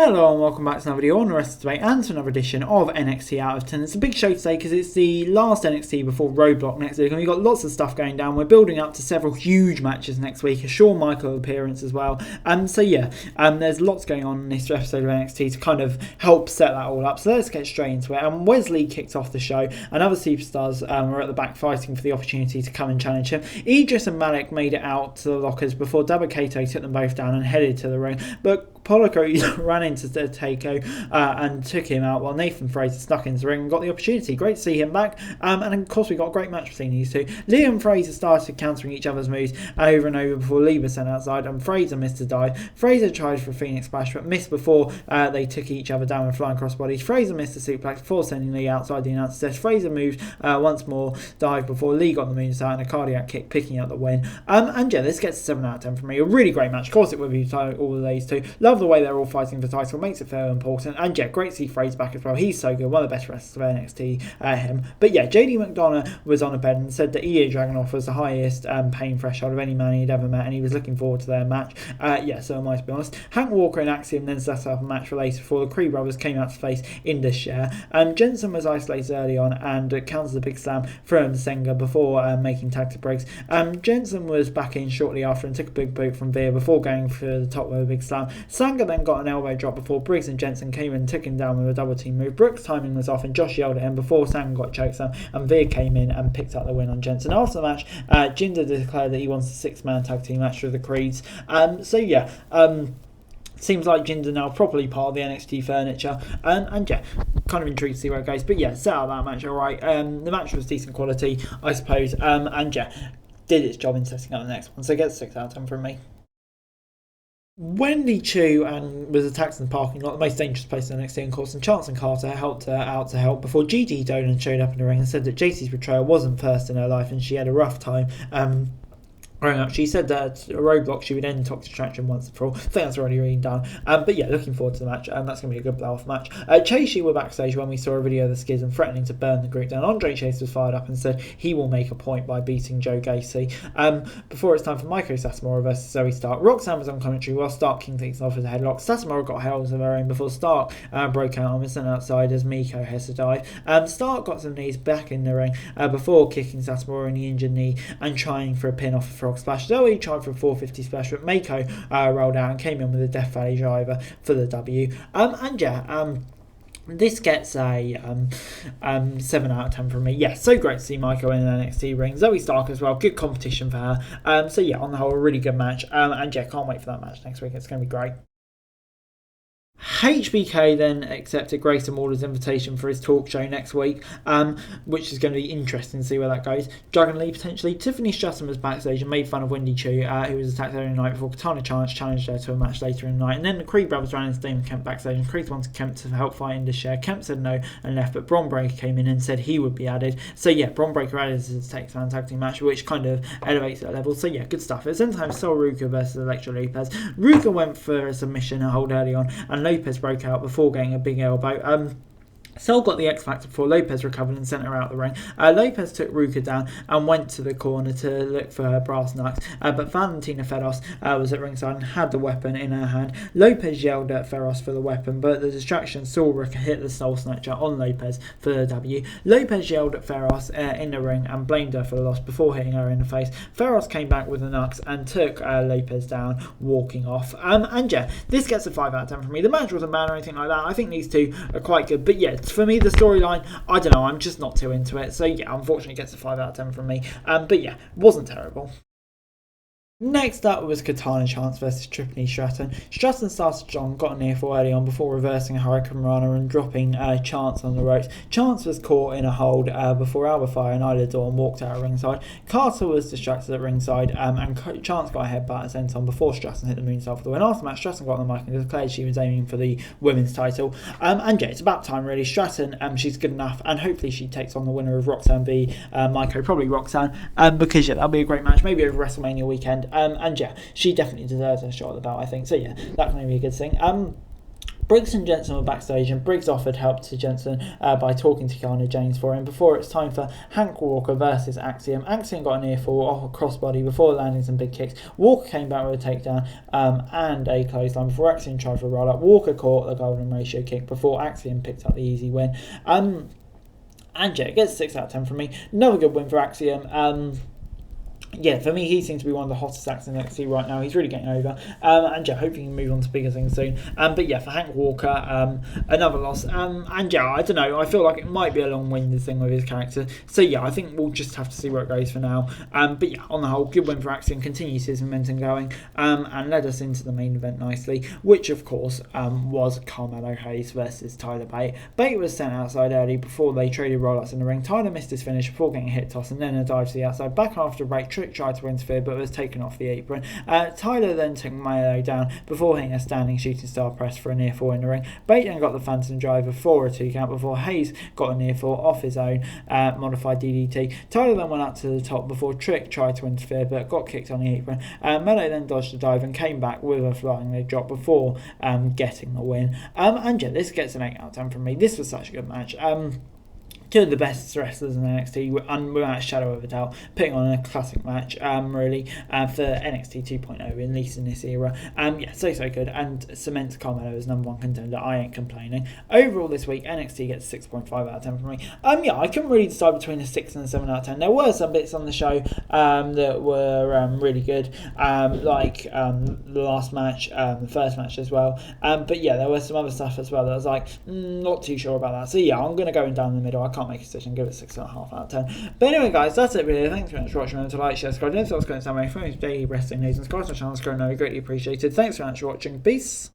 Hello and welcome back to another video on the rest of debate and to another edition of NXT Out of 10. It's a big show today because it's the last NXT before Roadblock next week and we've got lots of stuff going down. We're building up to several huge matches next week, a Shawn Michaels appearance as well. There's lots going on in this episode of NXT to kind of help set that all up. So let's get straight into it. And Wesley kicked off the show and other superstars were at the back fighting for the opportunity to come and challenge him. Idris and Malik made it out to the lockers before Dabba Kato took them both down and headed to the ring. But Pollico ran into Taiko and took him out while Nathan Fraser snuck into the ring and got the opportunity. Great to see him back. And of course we got a great match between these two. Liam and Fraser started countering each other's moves over and over before Lee was sent outside and Fraser missed a dive. Fraser tried for a Phoenix Splash but missed before they took each other down with flying crossbodies. Fraser missed a suplex before sending Lee outside the announcer's desk. Fraser moved once more, dive before Lee got the moonsault and a cardiac kick picking up the win. This gets a 7 out of 10 from me. A really great match. Of course it will be all of these two. Love the way they're all fighting for title, makes it fairly important. And great to see Fraser back as well. He's so good, one of the best wrestlers of NXT, him. But JD McDonough was on a bed and said that Ilya Dragunov was the highest pain threshold of any man he'd ever met and he was looking forward to their match. So am I, to be honest. Hank Walker and Axiom then set up a match for later before the Cree brothers came out to face Indus Sher. Jensen was isolated early on and countered the big slam from Senga before making tag to breaks. Jensen was back in shortly after and took a big boot from Veer before going for the top with a big slam. Sanga then got an elbow drop before Briggs and Jensen came in and took him down with a double team move. Brooks' timing was off and Josh yelled at him before Sanga got chokeslam and Veer came in and picked up the win on Jensen. After the match, Jinder declared that he wants a 6-man tag team match with the Creeds. Seems like Jinder now properly part of the NXT furniture, kind of intrigued to see where it goes. But set out that match alright. The match was decent quality, I suppose, did its job in setting up the next one. So it gets 6 out of 10 from me. Wendy Chu was attacked in the parking lot, the most dangerous place in NXT, of course, and Chance and Carter helped her out to help before Gigi Dolan showed up in the ring and said that JC's betrayal wasn't first in her life and she had a rough time. Growing up, she said that a roadblock she would end toxic attraction once and for all. I think that's already really done. Looking forward to the match. That's going to be a good blow-off match. Chase were backstage when we saw a video of the Schism threatening to burn the group down. Andre Chase was fired up and said he will make a point by beating Joe Gacy. Before it's time for Maiko Satomura versus Zoe Stark. Roxanne was on commentary while Stark kicked things off with a headlock. Satomura got held of her own before Stark broke out and was sent outside as Miko has to dive. Stark got some knees back in the ring before kicking Satomura in the injured knee and trying for a pin off a frog splash. Zoe tried for a 450 splash, but Mako rolled out and came in with a Death Valley driver for the W. This gets a 7 out of 10 from me. So great to see Maiko in an NXT ring. Zoe Stark as well, good competition for her. On the whole, a really good match. Can't wait for that match next week. It's going to be great. HBK then accepted Grayson Waller's invitation for his talk show next week, which is going to be interesting to see where that goes. Dragon Lee potentially. Tiffany Stratton was backstage and made fun of Wendy Chu, who was attacked earlier in the night before Katana challenged her to a match later in the night. And then the Creed brothers ran into Damon Kemp backstage and Creed wanted Kemp to help fight Indus Sher. Kemp said no and left, but Bron Breakker came in and said he would be added. Bron Breakker added to the Texan tag team match, which kind of elevates that level. Good stuff. It's then time Sol Ruka versus Elektra Lopez. Ruka went for a submission and hold early on, and Lopez broke out before getting a big elbow. Sol got the X Factor before Lopez recovered and sent her out the ring. Lopez took Ruka down and went to the corner to look for her brass knucks, but Valentina Feroz was at ringside and had the weapon in her hand. Lopez yelled at Feroz for the weapon, but the distraction saw Ruka hit the Soul Snatcher on Lopez for the W. Lopez yelled at Feroz in the ring and blamed her for the loss before hitting her in the face. Feroz came back with the knucks and took Lopez down, walking off. This gets a 5 out of 10 from me. The match wasn't bad or anything like that. I think these two are quite good, but for me, the storyline, I don't know, I'm just not too into it. Unfortunately, it gets a 5 out of 10 from me. Wasn't terrible. Next up was Katana Chance versus Tiffany Stratton. Stratton started strong, got a near fall early on before reversing a Hurricane Rana and dropping Chance on the ropes. Chance was caught in a hold before Alba Fire and Isla Dawn walked out at ringside. Carter was distracted at ringside and Chance got a headbutt and sent on before Stratton hit the moonsault for the win. After the match, Stratton got on the mic and declared she was aiming for the women's title. It's about time really. Stratton, she's good enough and hopefully she takes on the winner of Roxanne v Maiko, probably Roxanne, because that'll be a great match, maybe over WrestleMania weekend. She definitely deserves a shot at the belt, I think. That's going to be a good thing. Briggs and Jensen were backstage, and Briggs offered help to Jensen by talking to Kiana James for him before it's time for Hank Walker versus Axiom. Axiom got a near fall off a crossbody before landing some big kicks. Walker came back with a takedown and a clothesline before Axiom tried for a roll up. Walker caught the golden ratio kick before Axiom picked up the easy win. And yeah, it gets 6 out of 10 from me. Another good win for Axiom. Yeah, for me, he seems to be one of the hottest acts in NXT right now. He's really getting over. And yeah, hopefully he can move on to bigger things soon. But yeah, for Hank Walker, another loss. And yeah, I don't know. I feel like it might be a long-winded thing with his character. So yeah, I think we'll just have to see where it goes for now. But yeah, on the whole, good win for Axiom. Continues his momentum going. And led us into the main event nicely, which of course was Carmelo Hayes versus Tyler Bate. Bate was sent outside early before they traded roll-ups in the ring. Tyler missed his finish before getting a hit toss and then a dive to the outside. Back after a break, Trick tried to interfere but was taken off the apron. Tyler then took Melo down before hitting a standing shooting star press for a near fall in the ring. Bate then got the Phantom Driver for a 2 count before Hayes got a near fall off his own modified DDT. Tyler then went up to the top before Trick tried to interfere but got kicked on the apron. Melo then dodged the dive and came back with a flying leg drop before getting the win. And yeah, this gets an 8 out of 10 from me. This was such a good match. Two of the best wrestlers in NXT, without a shadow of a doubt, putting on a classic match, really, for NXT 2.0, at least in this era. Yeah, so good, and cements Carmelo as number 1 contender. I ain't complaining. Overall this week, NXT gets 6.5 out of 10 from me. Yeah, I couldn't really decide between a 6 and a 7 out of 10. There were some bits on the show that were really good, like the last match, the first match as well. But yeah, there was some other stuff as well that I was like, not too sure about that. So yeah, I'm going to go in down the middle. I can't make a decision, give it 6.5 out of 10. But anyway, guys, that's it really. Thanks very much for watching. Remember to like, share, subscribe. Don't forget to comment down my phone, daily wrestling news and subscribe to my channel. Greatly appreciated. Thanks very much for watching. Peace.